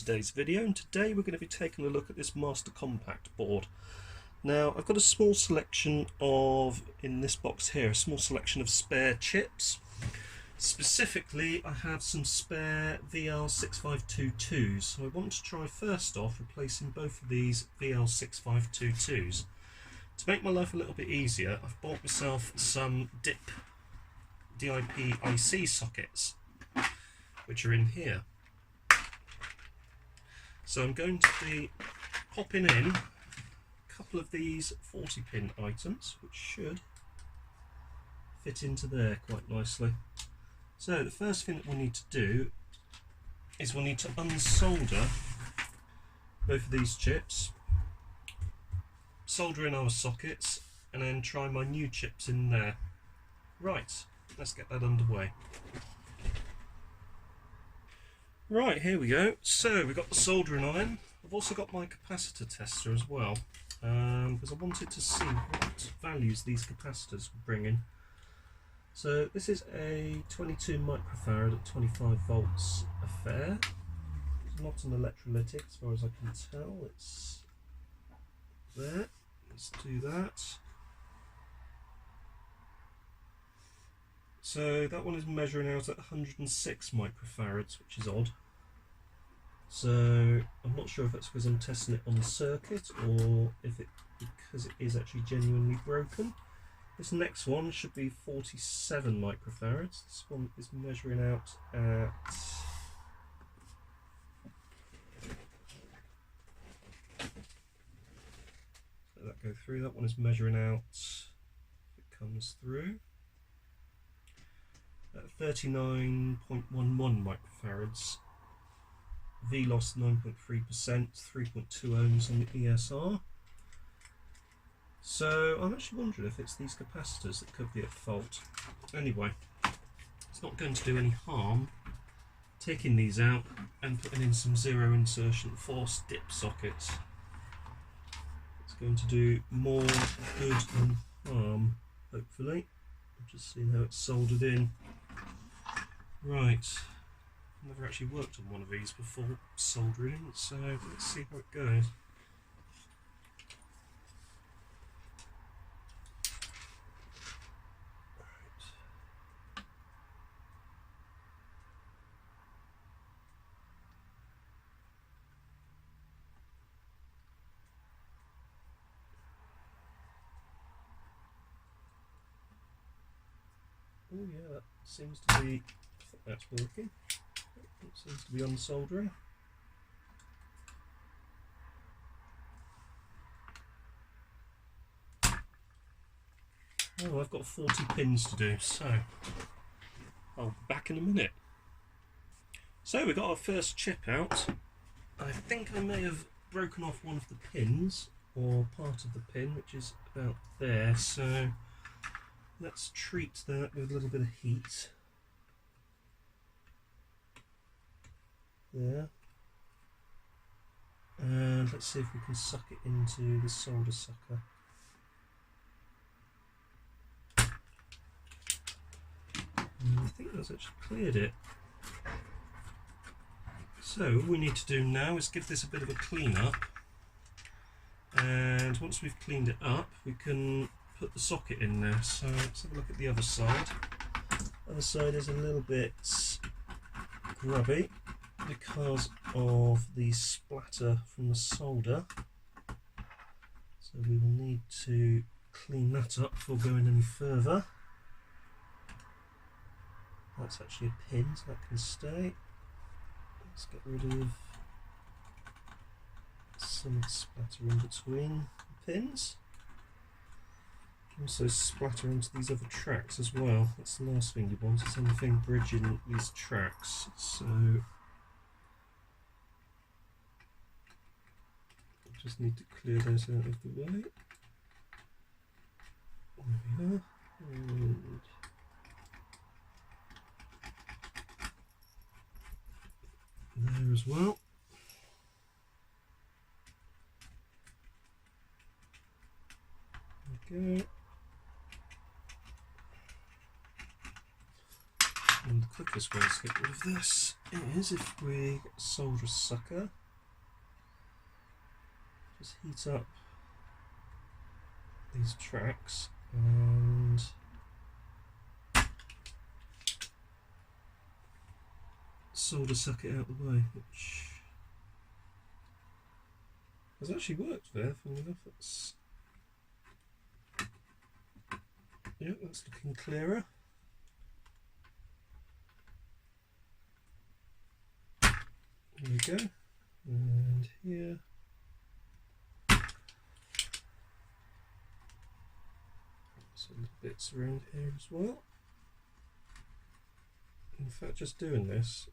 today's video, and today we're going to be taking a look at this Master Compact board. Now I've got a small selection of, in this box here, a small selection of spare chips. Specifically I have some spare VL6522s, so I want to try first off replacing both of these VL6522s. To make my life a little bit easier, I've bought myself some DIP IC sockets, which are in here. So I'm going to be popping in a couple of these 40 pin items, which should fit into there quite nicely. So the first thing that we need to do is we'll need to unsolder both of these chips, solder in our sockets, and then try my new chips in there. Right, let's get that underway. Right, here we go. So we've got the soldering iron. I've also got my capacitor tester as well, because I wanted to see what values these capacitors would bring in. So this is a 22 microfarad at 25 volts affair. It's not an electrolytic as far as I can tell. It's there. Let's do that. So that one is measuring out at 106 microfarads, which is odd. So I'm not sure if it's because I'm testing it on the circuit or if because it is actually genuinely broken. This next one should be 47 microfarads. This one is measuring out at let that go through. That one is measuring out, if it comes through, at 39.11 microfarads. V loss 9.3%, 3.2 ohms on the ESR. So I'm actually wondering if it's these capacitors that could be at fault. Anyway, it's not going to do any harm taking these out and putting in some zero insertion force dip sockets. It's going to do more good than harm, hopefully. I'm just seeing how it's soldered in. Right. I've never actually worked on one of these before soldering, so let's see how it goes. Oh yeah, that seems to be, I think that's working. It seems to be unsoldering. Oh, I've got 40 pins to do, so I'll be back in a minute. So we've got our first chip out. I think I may have broken off one of the pins, or part of the pin, which is about there, so let's treat that with a little bit of heat. There. And let's see if we can suck it into the solder sucker. And I think that's actually cleared it. So all we need to do now is give this a bit of a clean up, and once we've cleaned it up we can put the socket in there. So let's have a look at the other side. The other side is a little bit grubby because of the splatter from the solder, so we will need to clean that up before going any further. That's actually a pin, so that can stay. Let's get rid of some splatter in between the pins. Also splatter into these other tracks as well. That's the last thing you want, is anything bridging these tracks. So just need to clear those out of the way. There we are. And there as well. There we go. And the quickest way to get rid of this is if we solder a sucker just heat up these tracks and solder suck it out the way, which has actually worked there, funny enough. Yeah, that's looking clearer. There we go. And here. Some little bits around here as well. In fact, just doing this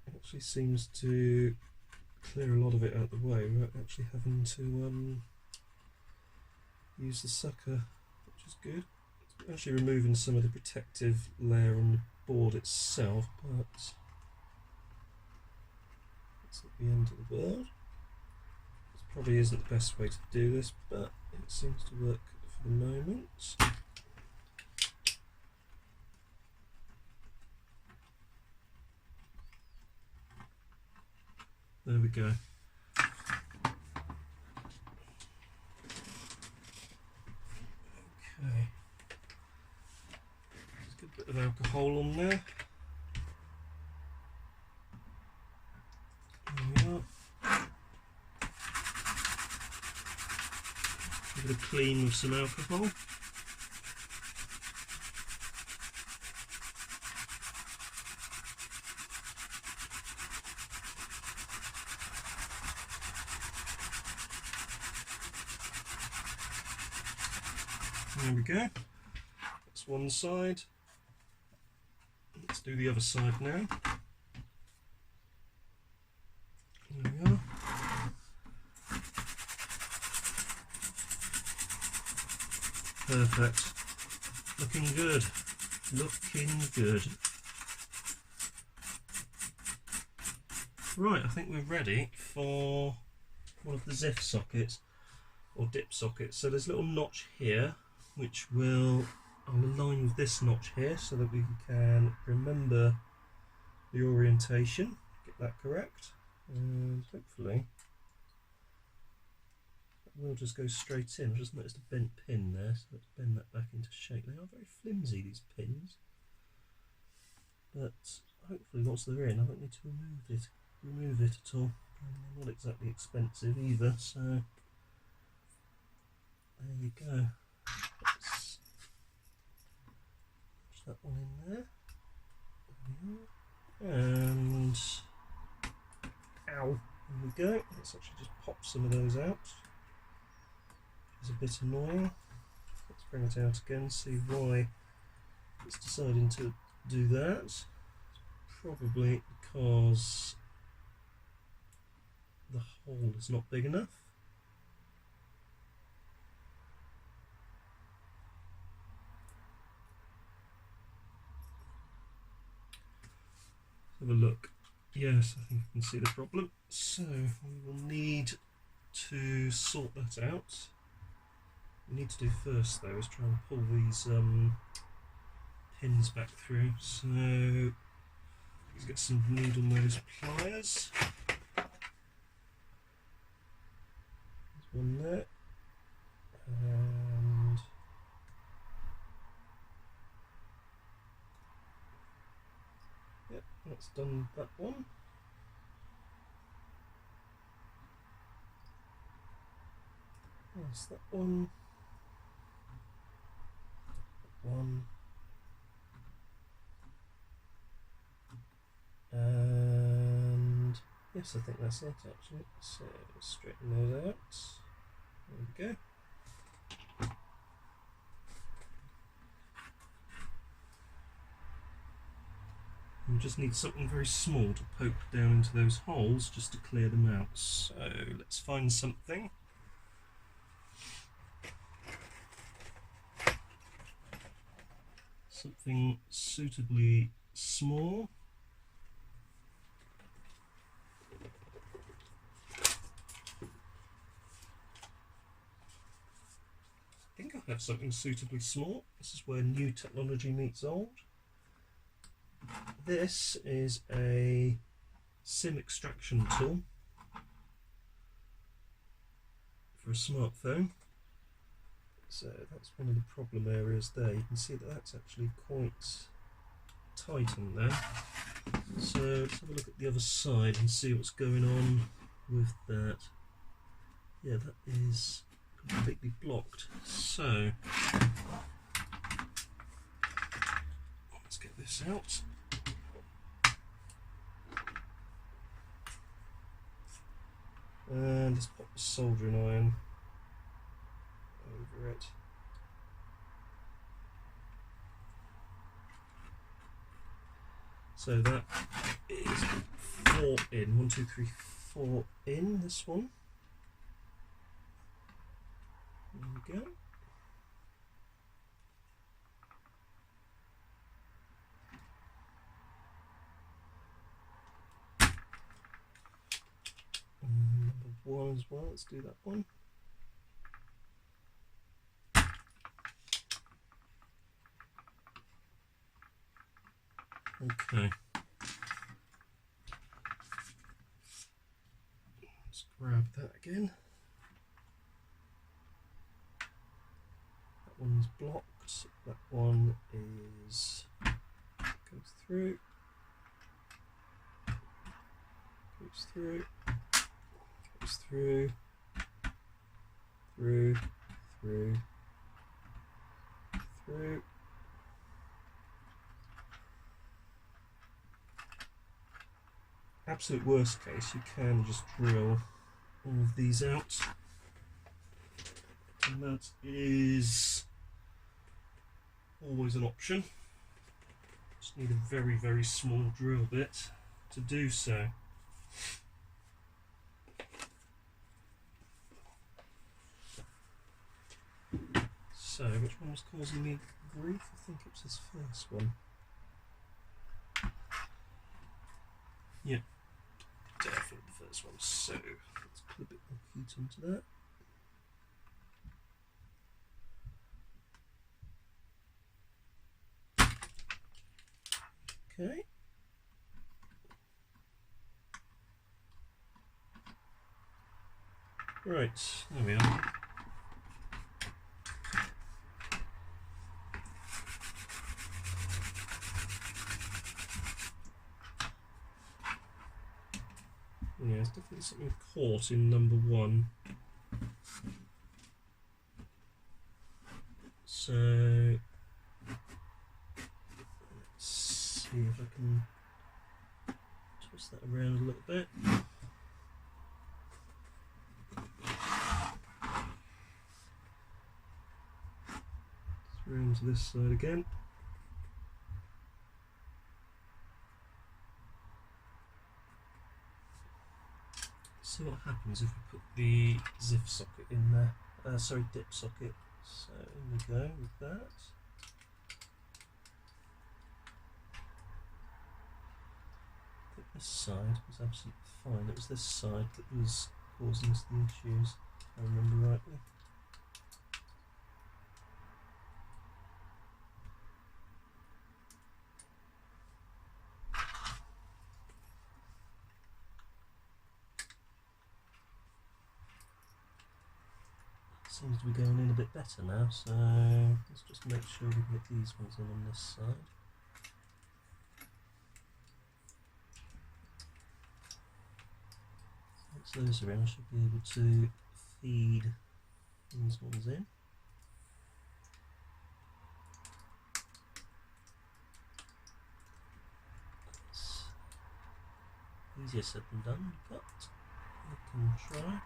actually seems to clear a lot of it out of the way without actually having to use the sucker, which is good. It's actually removing some of the protective layer on the board itself, but that's not the end of the world. This probably isn't the best way to do this, but it seems to work for the moment. There we go. Okay. Just a bit of alcohol on there. There we are. Give it a clean with some alcohol. There we go. That's one side. Let's do the other side now. There we are. Perfect. Looking good. Looking good. Right, I think we're ready for one of the ZIF sockets or dip sockets. So there's a little notch here, which I'll align with this notch here so that we can remember the orientation, get that correct, and hopefully that will just go straight in. I just noticed a bent pin there, so let's bend that back into shape. They are very flimsy, these pins, but hopefully once they're in I don't need to remove it at all. And they're not exactly expensive either, so there you go. Let's push that one in there. And ow, there we go. Let's actually just pop some of those out. It's a bit annoying. Let's bring it out again, see why it's deciding to do that. It's probably because the hole is not big enough. Have a look. Yes, I think I can see the problem. So we will need to sort that out. What we need to do first though is try and pull these pins back through. So let's get some needle nose pliers. There's one there. And yep, that's done that one. That's that one. That one. And yes, I think that's it actually. So straighten those out. There we go. We just need something very small to poke down into those holes just to clear them out. So let's find something. Something suitably small. I think I have something suitably small. This is where new technology meets old. This is a SIM extraction tool. a smartphone. So that's one of the problem areas there. You can see that that's actually quite tight in there. So let's have a look at the other side and see what's going on with that. Yeah, that is completely blocked. So let's get this out. And let's pop the soldering iron over it. So that is 4 in. 1, 2, 3, 4 in, this one. There we go. Number 1 as well, let's do that one. Okay. Let's grab that again. That one's blocked. That one is goes through. Goes through. Goes through. Through. Through. Through. Absolute worst case, you can just drill all of these out, and that is always an option. Just need a very, very small drill bit to do so. So, which one was causing me grief? I think it was this first one. Yeah. Definitely the first one, so let's put a bit more heat onto that. Okay. Right, there we are. Yeah, there's definitely something caught in number 1. So let's see if I can twist that around a little bit. Through to this side again. See what happens if we put the ZIF socket in there. Sorry, dip socket. So in we go with that. I think this side was absolutely fine. It was this side that was causing us the issues, if I remember rightly. Seems to be going in a bit better now, so let's just make sure we get these ones in on this side. Once those are in, I should be able to feed these ones in. It's easier said than done, but we can try.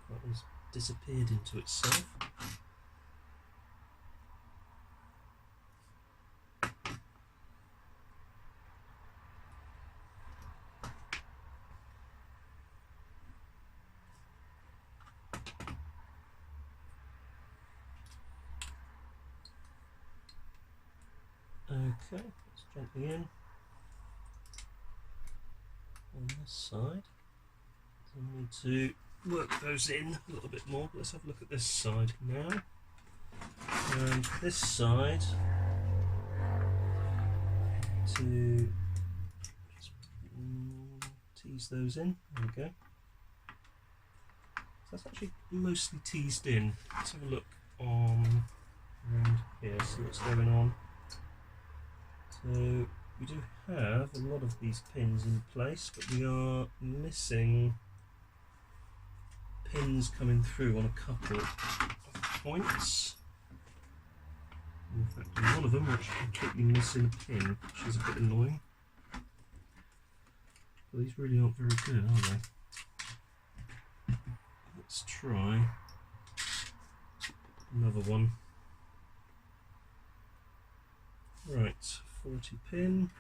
That one's disappeared into itself. Okay, let's gently in on this side. We need to work those in a little bit more. Let's have a look at this side now. And this side to just tease those in. There we go. So that's actually mostly teased in. Let's have a look on around here, see what's going on. So we do have a lot of these pins in place, but we are missing pins coming through on a couple of points. In fact, on one of them we're actually completely missing a pin, which is a bit annoying. But these really aren't very good, are they? Let's try another one. Right, 40 pin.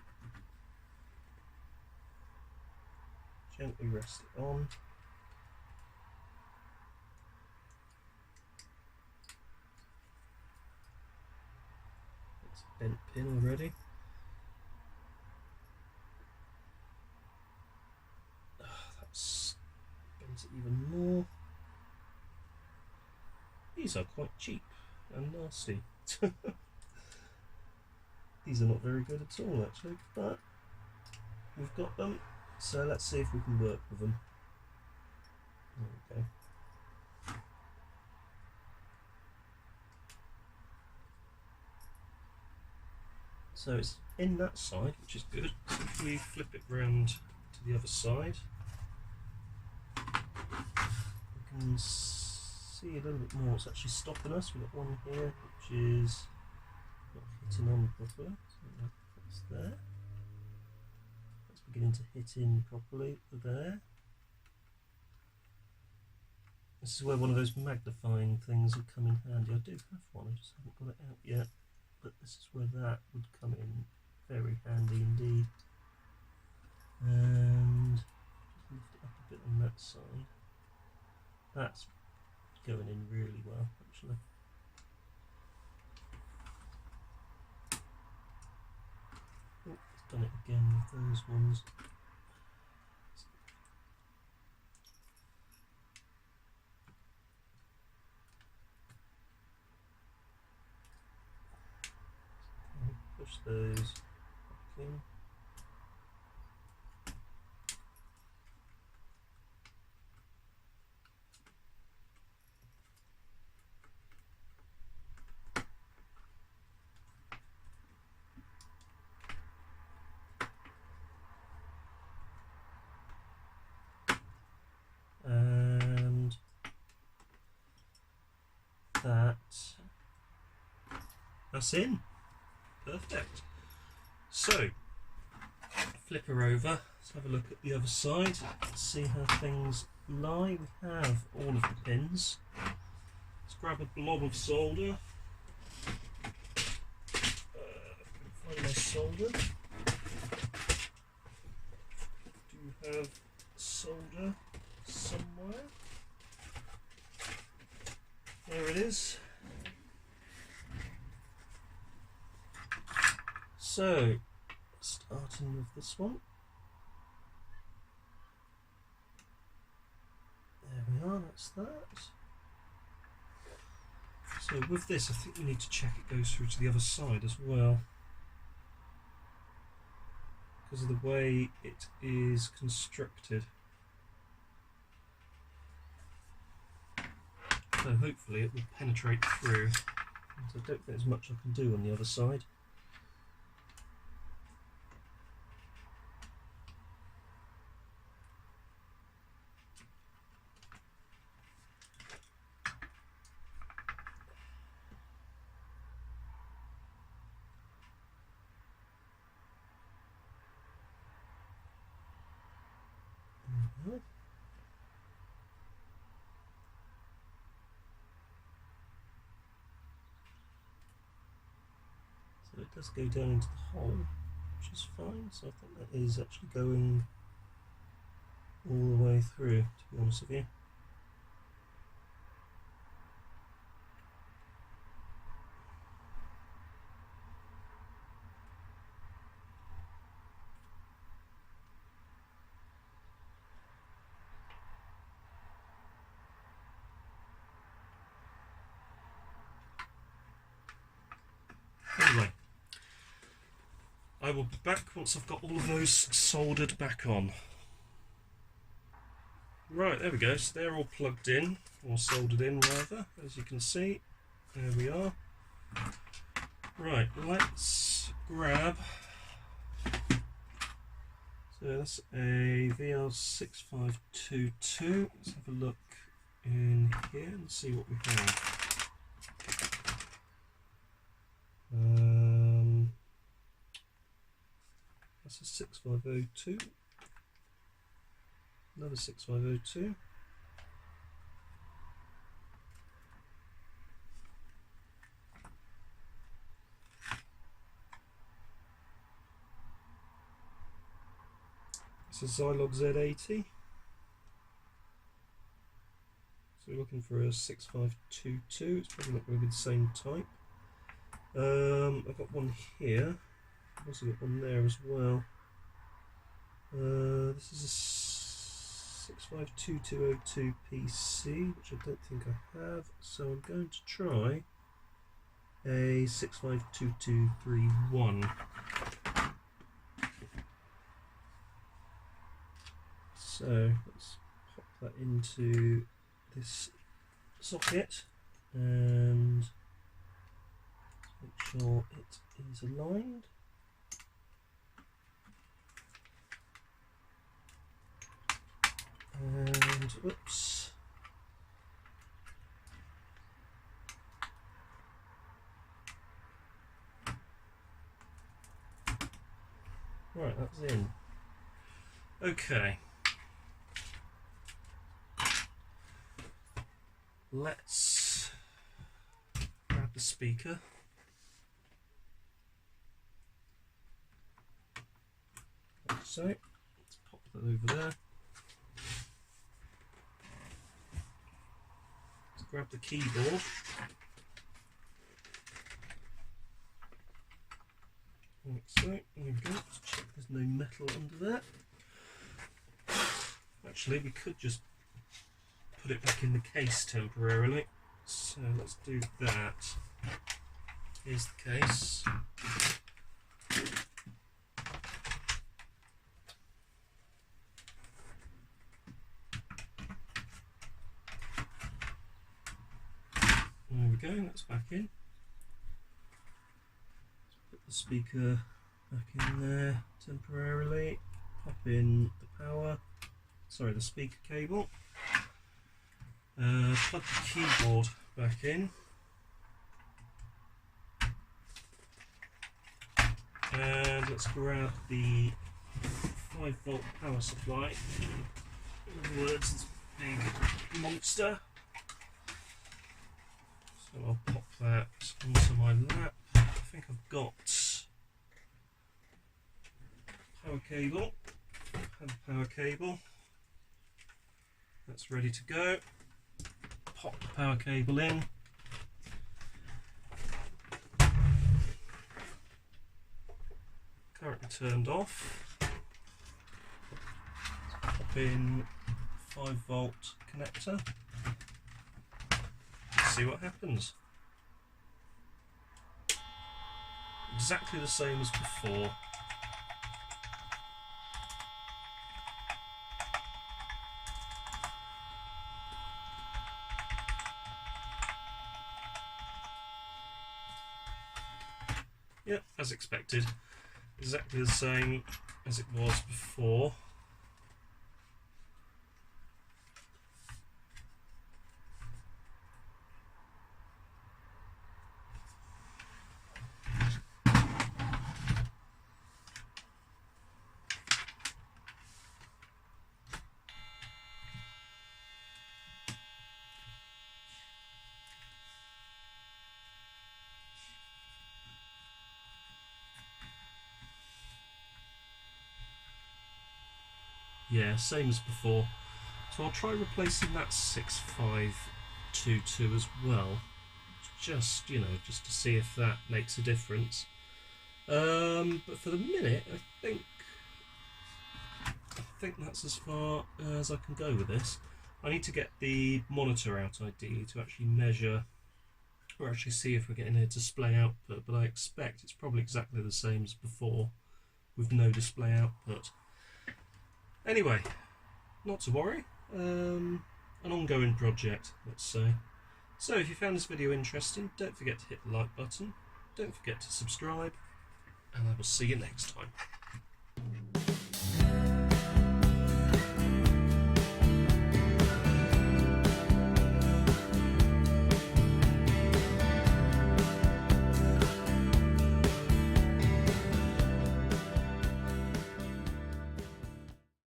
Gently rest it on. It's a bent pin already. Oh, that's bent it even more. These are quite cheap and nasty. These are not very good at all actually, but we've got them, so let's see if we can work with them. Okay. So it's in that side, which is good. So if we flip it round to the other side, we can see a little bit more what's actually stopping us. We've got one here which is not hitting on properly, so that's there. That's beginning to hit in properly there. This is where one of those magnifying things would come in handy. I do have one, I just haven't got it out yet, but this is where that would come in very handy indeed. And just lift it up a bit on that side. That's going in really well actually. Oh, it's done it again with those ones. Push those back in. And that's in. Perfect. So, flip her over. Let's have a look at the other side. Let's see how things lie. We have all of the pins. Let's grab a blob of solder. Find my solder. Do have solder somewhere? There it is. So, starting with this one. There we are, that's that. So with this, I think we need to check it goes through to the other side as well, because of the way it is constructed. So hopefully it will penetrate through. So I don't think there's much I can do on the other side. So it does go down into the hole, which is fine. So I think that is actually going all the way through, to be honest with you. Anyway, I will be back once I've got all of those soldered back on. Right, there we go, so they're all plugged in, or soldered in rather, as you can see. There we are. Right, let's grab, so that's a VL6522. Let's have a look in here and see what we have. That's a 6502. Another 6502. It's a Zilog Z80. So we're looking for a 6522. It's probably not going to be the same type. I've got one here. I've also got one there as well. This is a 652202 PC, which I don't think I have, so I'm going to try a 652231. So let's pop that into this socket and make sure it is aligned. And whoops. Right, that's in. Okay. Let's grab the speaker. Like so. Let's pop that over there. Let's grab the keyboard. Like so. There we go. Let's check there's no metal under there. Actually, we could just put it back in the case temporarily. So let's do that. Here's the case. There we go, that's back in. Let's put the speaker back in there temporarily. Pop in the power, sorry, the speaker cable. Plug the keyboard back in. And let's grab the 5-volt power supply. In other words, this big monster. So I'll pop that onto my lap. I think I've got power cable. I have a power cable. That's ready to go. Pop the power cable in. Currently turned off. Pop in 5-volt connector. Let's see what happens. Exactly the same as before. Yep, as expected. Exactly the same as it was before. Yeah, same as before. So I'll try replacing that 6522 as well. Just, you know, just to see if that makes a difference. But for the minute, I think that's as far as I can go with this. I need to get the monitor out ideally to actually measure or actually see if we're getting a display output, but I expect it's probably exactly the same as before. with no display output. Anyway, not to worry, an ongoing project, let's say. So if you found this video interesting, don't forget to hit the like button, don't forget to subscribe, and I will see you next time.